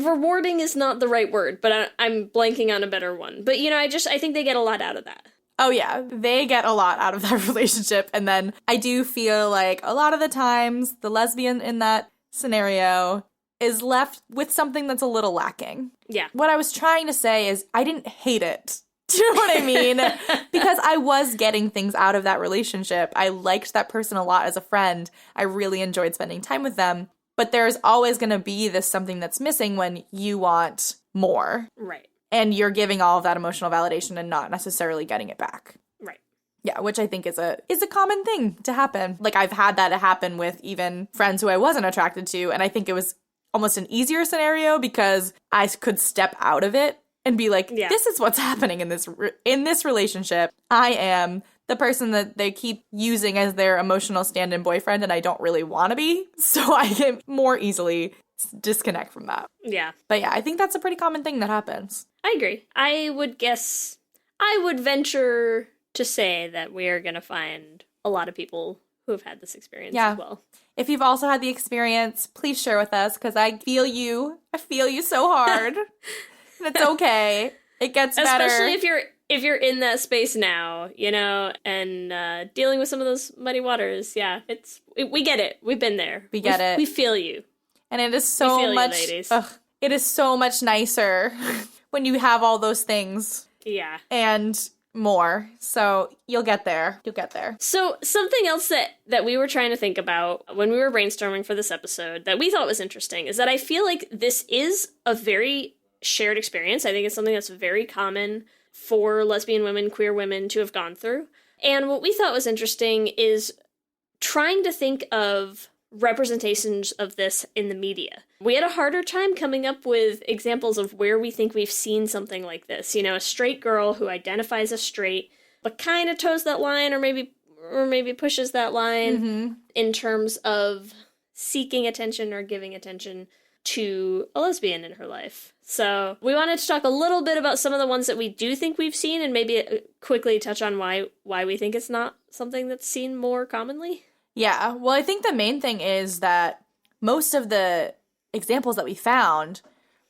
rewarding is not the right word, but I'm blanking on a better one. But, I think they get a lot out of that.
Oh, yeah. They get a lot out of that relationship. And then I do feel like a lot of the times the lesbian in that scenario is left with something that's a little lacking.
Yeah.
What I was trying to say is I didn't hate it. Do you know what I mean? Because I was getting things out of that relationship. I liked that person a lot as a friend. I really enjoyed spending time with them. But there's always going to be this something that's missing when you want more.
Right.
And you're giving all of that emotional validation and not necessarily getting it back.
Right.
Yeah, which I think is a common thing to happen. Like, I've had that happen with even friends who I wasn't attracted to, and I think it was almost an easier scenario because I could step out of it and be like, this is what's happening in this relationship. I am the person that they keep using as their emotional stand-in boyfriend, and I don't really want to be, so I can more easily disconnect from that.
Yeah.
But yeah, I think that's a pretty common thing that happens.
I agree. I would venture to say that we are going to find a lot of people who have had this experience as well.
If you've also had the experience, please share with us, because I feel you. I feel you so hard. It's okay. It gets better.
Especially if you're in that space now, and dealing with some of those muddy waters. Yeah, we get it. We've been there.
We get it.
We feel you.
And it is so much. It is so much nicer when you have all those things.
Yeah.
And more. So you'll get there. You'll get there.
So something else that we were trying to think about when we were brainstorming for this episode that we thought was interesting is that I feel like this is a very shared experience. I think it's something that's very common for lesbian women, queer women to have gone through. And what we thought was interesting is trying to think of representations of this in the media. We had a harder time coming up with examples of where we think we've seen something like this. A straight girl who identifies as straight, but kind of toes that line or maybe pushes that line in terms of seeking attention or giving attention to a lesbian in her life. So we wanted to talk a little bit about some of the ones that we do think we've seen and maybe quickly touch on why we think it's not something that's seen more commonly.
Yeah, well, I think the main thing is that most of the examples that we found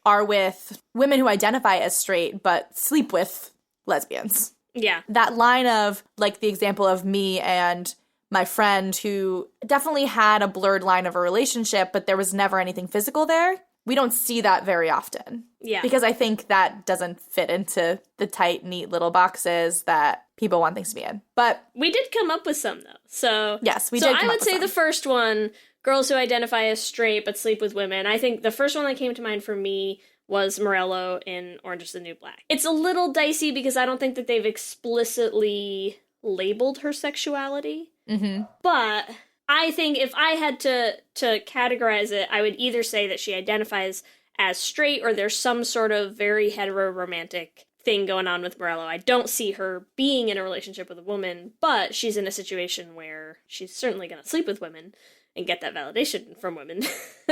are with women who identify as straight but sleep with lesbians.
Yeah.
That line of, like, the example of me and my friend who definitely had a blurred line of a relationship, but there was never anything physical there. We don't see that very often.
Yeah.
Because I think that doesn't fit into the tight, neat little boxes that people want things to be in. But
we did come up with some, though. So
yes, we did come up with
So I would say
some.
the first one, girls who identify as straight but sleep with women. I think the first one that came to mind for me was Morello in Orange is the New Black. It's a little dicey because I don't think that they've explicitly labeled her sexuality.
Mm-hmm.
But I think if I had to categorize it, I would either say that she identifies as straight or there's some sort of very hetero-romantic thing going on with Morello. I don't see her being in a relationship with a woman, but she's in a situation where she's certainly going to sleep with women and get that validation from women.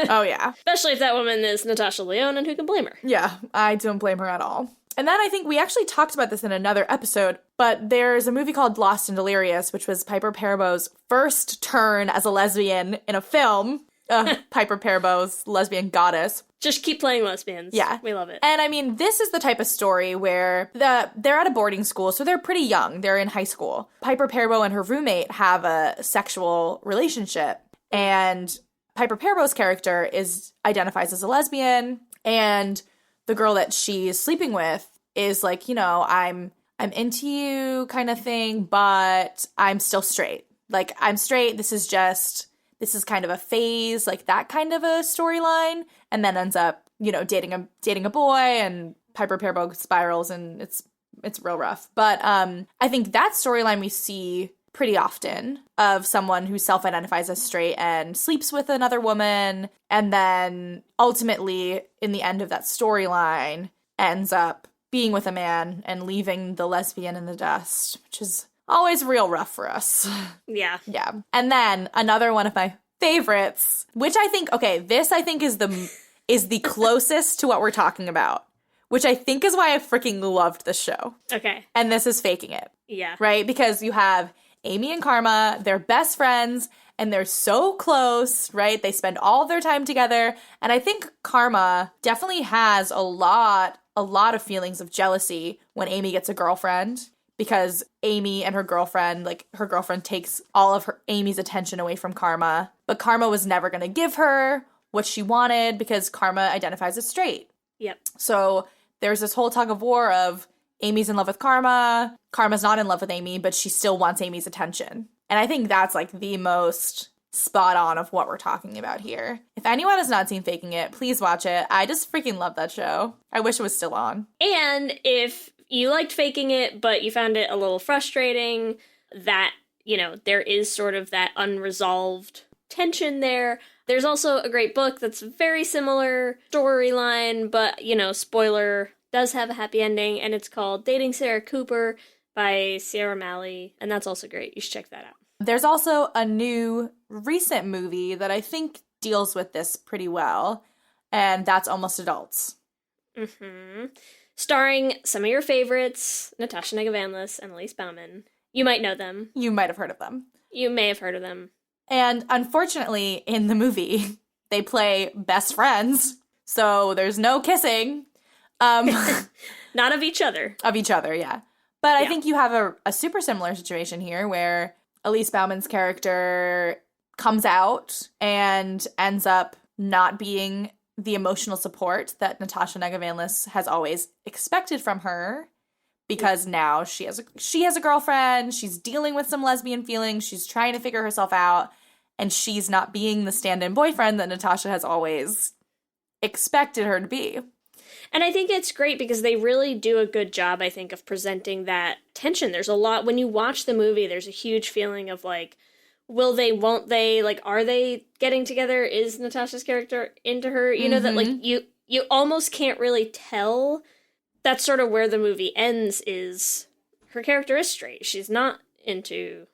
Oh, yeah.
Especially if that woman is Natasha Lyonne, and who can blame her?
Yeah, I don't blame her at all. And then I think we actually talked about this in another episode, but there's a movie called Lost and Delirious, which was Piper Perabau's first turn as a lesbian in a film. Piper Perabau's lesbian goddess.
Just keep playing lesbians.
Yeah.
We love it.
And I mean, this is the type of story where they're at a boarding school, so they're pretty young. They're in high school. Piper Perabau and her roommate have a sexual relationship, and Piper Perabau's character identifies as a lesbian, and the girl that she's sleeping with is like, I'm into you kind of thing, but I'm still straight. Like, I'm straight. This is kind of a phase, like that kind of a storyline, and then ends up, dating a boy, and Piper Perabau spirals, and it's real rough. But I think that storyline we see pretty often of someone who self-identifies as straight and sleeps with another woman, and then ultimately, in the end of that storyline, ends up being with a man and leaving the lesbian in the dust, which is always real rough for us.
Yeah.
Yeah. And then another one of my favorites, which I think, this I think is the closest to what we're talking about, which I think is why I freaking loved this show.
Okay.
And this is Faking It.
Yeah.
Right? Because you have Amy and Karma, they're best friends, and they're so close, right? They spend all of their time together. And I think Karma definitely has a lot of feelings of jealousy when Amy gets a girlfriend, because Amy and her girlfriend takes all of Amy's attention away from Karma. But Karma was never going to give her what she wanted because Karma identifies as straight.
Yep.
So there's this whole tug of war of Amy's in love with Karma, Karma's not in love with Amy, but she still wants Amy's attention. And I think that's like the most spot on of what we're talking about here. If anyone has not seen Faking It, please watch it. I just freaking love that show. I wish it was still on.
And if you liked Faking It, but you found it a little frustrating, that, you know, there is sort of that unresolved tension there. There's also a great book that's very similar storyline, but, you know, spoiler, does have a happy ending, and it's called Dating Sarah Cooper by Sierra Malley, and that's also great. You should check that out.
There's also a new recent movie that I think deals with this pretty well, and that's Almost Adults.
Mm-hmm. Starring some of your favorites, Natasha Negavanlis and Elise Bauman. You might know them.
You might have heard of them.
You may have heard of them.
And unfortunately, in the movie, they play best friends, so there's no kissing.
Not of each other.
Of each other, yeah. But I think you have a super similar situation here where Elise Bauman's character comes out and ends up not being the emotional support that Natasha Negavanlis has always expected from her, because now she has a girlfriend, she's dealing with some lesbian feelings, she's trying to figure herself out, and she's not being the stand-in boyfriend that Natasha has always expected her to be.
And I think it's great because they really do a good job, I think, of presenting that tension. There's a lot, when you watch the movie, there's a huge feeling of like, will they, won't they, like, are they getting together? Is Natasha's character into her? You know, that like, you almost can't really tell. That's sort of where the movie ends, is her character is straight. She's not into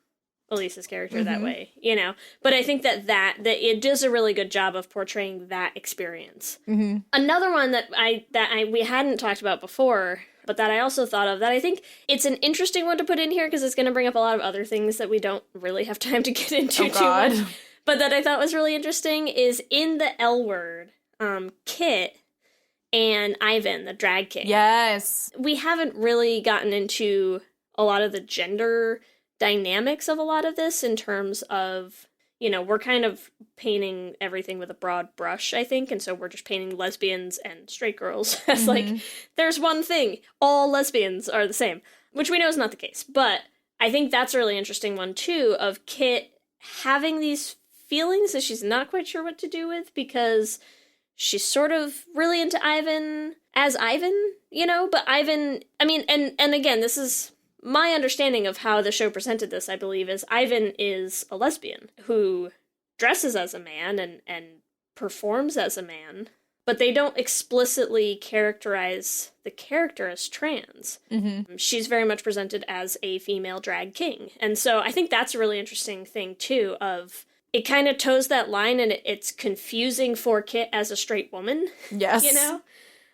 Elise's character that way, you know? But I think that it does a really good job of portraying that experience.
Mm-hmm.
Another one that we hadn't talked about before, but that I also thought of, that I think it's an interesting one to put in here because it's going to bring up a lot of other things that we don't really have time to get into too much. But that I thought was really interesting is in the L Word, Kit and Ivan, the drag king.
Yes.
We haven't really gotten into a lot of the gender dynamics of a lot of this in terms of, you know, we're kind of painting everything with a broad brush, I think, and so we're just painting lesbians and straight girls as like, there's one thing, all lesbians are the same, which we know is not the case. But I think that's a really interesting one too, of Kit having these feelings that she's not quite sure what to do with, because she's sort of really into Ivan as Ivan, you know, but Ivan, I mean, and again, this is my understanding of how the show presented this, I believe, is Ivan is a lesbian who dresses as a man and performs as a man, but they don't explicitly characterize the character as trans.
Mm-hmm.
She's very much presented as a female drag king. And so I think that's a really interesting thing, too, of it kind of toes that line, and it's confusing for Kit as a straight woman.
Yes.
You know,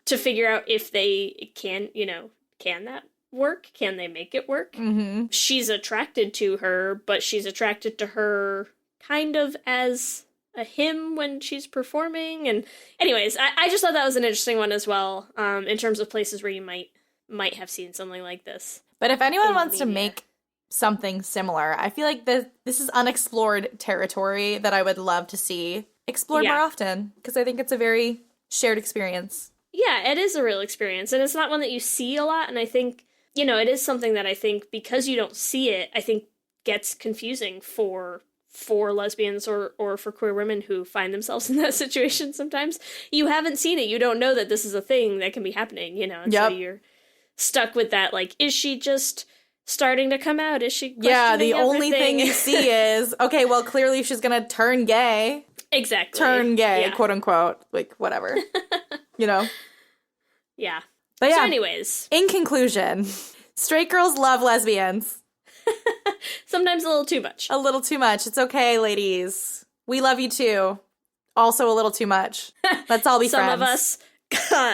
to figure out if they can, you know, can that work? Can they make it work?
Mm-hmm.
She's attracted to her, but she's attracted to her kind of as a him when she's performing. And anyways, I just thought that was an interesting one as well, in terms of places where you might have seen something like this.
But if anyone wants to make something similar, I feel like this is unexplored territory that I would love to see explored more often, because I think it's a very shared experience.
Yeah, it is a real experience, and it's not one that you see a lot, and I think, you know, it is something that I think, because you don't see it, I think gets confusing for lesbians or for queer women who find themselves in that situation sometimes. You haven't seen it, you don't know that this is a thing that can be happening, you know, and so you're stuck with that, like, is she just starting to come out? Is she questioning
only
everything?
thing you see is, okay, well, clearly she's gonna turn gay.
Exactly.
Turn gay, quote unquote, like, whatever. You know?
Yeah.
But yeah.
So anyways.
In conclusion, straight girls love lesbians.
Sometimes a little too much.
A little too much. It's okay, ladies. We love you too. Also a little too much. Let's all be
Some
friends.
of us.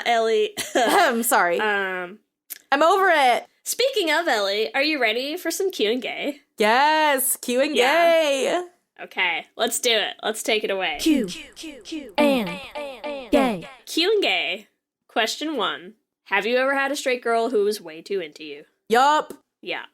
Ellie.
I'm sorry. I'm over it.
Speaking of Ellie, are you ready for some Q and Gay?
Yes, Q and Gay.
Okay, let's do it. Let's take it away.
Q and Gay.
Q and Gay. Question 1. Have you ever had a straight girl who was way too into you?
Yup.
Yeah.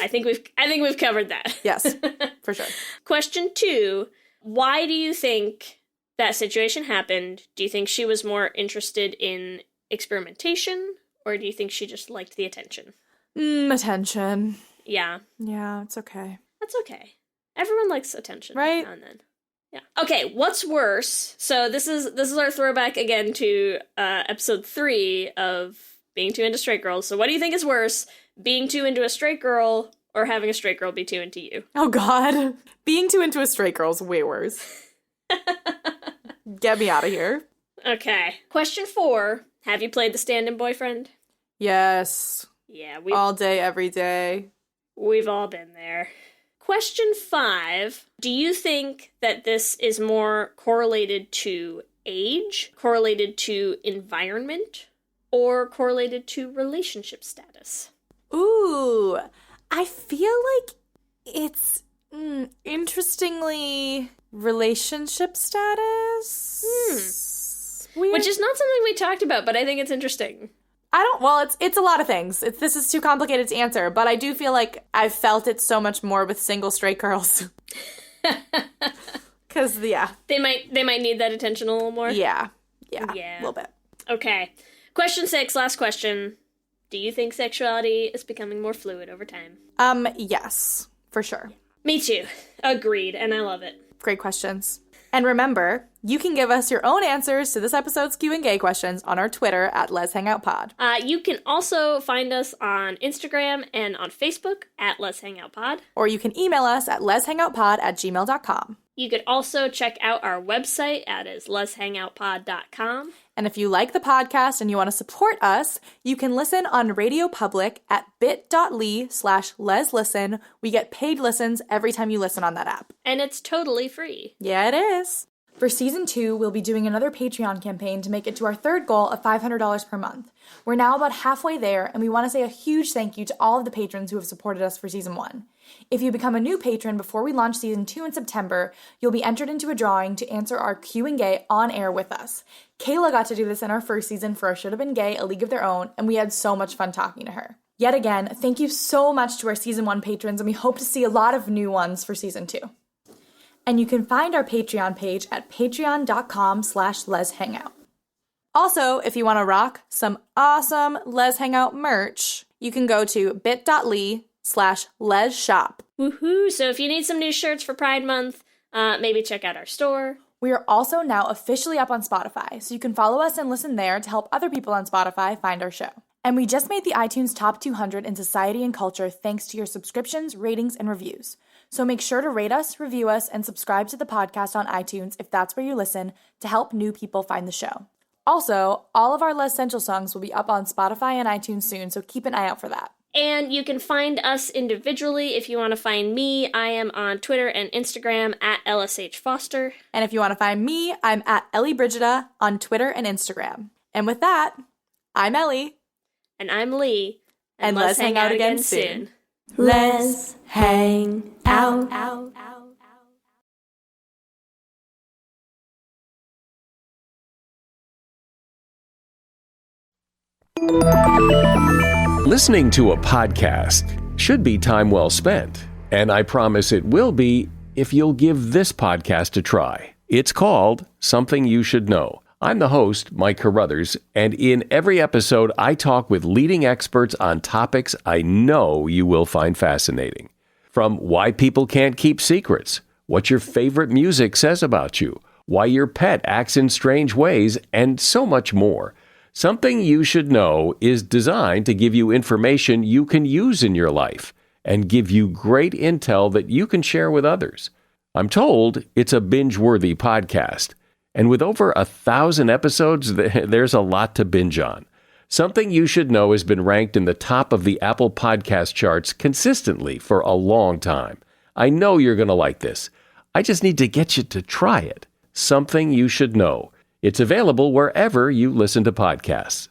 I think we've covered that.
Yes, for sure.
Question 2. Why do you think that situation happened? Do you think she was more interested in experimentation, or do you think she just liked the attention?
Attention.
Yeah.
Yeah, it's okay.
That's okay. Everyone likes attention.
Right?
Now and then. Yeah. Okay, what's worse? So this is our throwback again to episode 3 of being too into straight girls. So what do you think is worse? Being too into a straight girl or having a straight girl be too into you?
Oh, God. Being too into a straight girl's way worse. Get me out of here.
Okay. Question 4. Have you played the stand-in boyfriend?
Yes.
Yeah,
all day, every day.
We've all been there. Question 5. Do you think that this is more correlated to age, correlated to environment, or correlated to relationship status?
Ooh, I feel like it's interestingly relationship status. Weird.
Which is not something we talked about, but I think it's interesting.
It's a lot of things. This is too complicated to answer, but I do feel like I've felt it so much more with single straight girls. Because, yeah.
They might need that attention a little more?
Yeah, a little bit.
Okay. Question 6, last question. Do you think sexuality is becoming more fluid over time?
Yes, for sure.
Me too. Agreed, and I love it.
Great questions. And remember, you can give us your own answers to this episode's Q and Gay questions on our Twitter at Let's Hang Out Pod.
You can also find us on Instagram and on Facebook at Let's Hang Out Pod.
Or you can email us at letshangoutpod@gmail.com.
You could also check out our website at letshangoutpod.com.
And if you like the podcast and you want to support us, you can listen on Radio Public at bit.ly/leslisten. We get paid listens every time you listen on that app.
And it's totally free.
Yeah, it is. For Season 2, we'll be doing another Patreon campaign to make it to our third goal of $500 per month. We're now about halfway there, and we want to say a huge thank you to all of the patrons who have supported us for Season 1. If you become a new patron before we launch Season 2 in September, you'll be entered into a drawing to answer our Q and Gay on air with us. Kayla got to do this in our first season for our Should Have Been Gay, A League of Their Own, and we had so much fun talking to her. Yet again, thank you so much to our Season 1 patrons, and we hope to see a lot of new ones for Season 2. And you can find our Patreon page at patreon.com/leshangout. Also, if you want to rock some awesome Les Hangout merch, you can go to bit.ly/lesshop.
Woohoo! So if you need some new shirts for Pride Month, maybe check out our store.
We are also now officially up on Spotify, so you can follow us and listen there to help other people on Spotify find our show. And we just made the iTunes Top 200 in Society and Culture thanks to your subscriptions, ratings, and reviews. So make sure to rate us, review us, and subscribe to the podcast on iTunes if that's where you listen to help new people find the show. Also, all of our Les Essential songs will be up on Spotify and iTunes soon, so keep an eye out for that.
And you can find us individually. If you want to find me, I am on Twitter and Instagram at LSHFoster.
And if you want to find me, I'm at Ellie Brigida on Twitter and Instagram. And with that, I'm Ellie.
And I'm Lee.
And let's hang out again soon.
Let's hang out.
Listening to a podcast should be time well spent, and I promise it will be if you'll give this podcast a try. It's called Something You Should Know. I'm the host, Mike Carruthers, and in every episode, I talk with leading experts on topics I know you will find fascinating. From why people can't keep secrets, what your favorite music says about you, why your pet acts in strange ways, and so much more. Something You Should Know is designed to give you information you can use in your life and give you great intel that you can share with others. I'm told it's a binge-worthy podcast. And with over 1,000 episodes, there's a lot to binge on. Something You Should Know has been ranked in the top of the Apple Podcast charts consistently for a long time. I know you're going to like this. I just need to get you to try it. Something You Should Know. It's available wherever you listen to podcasts.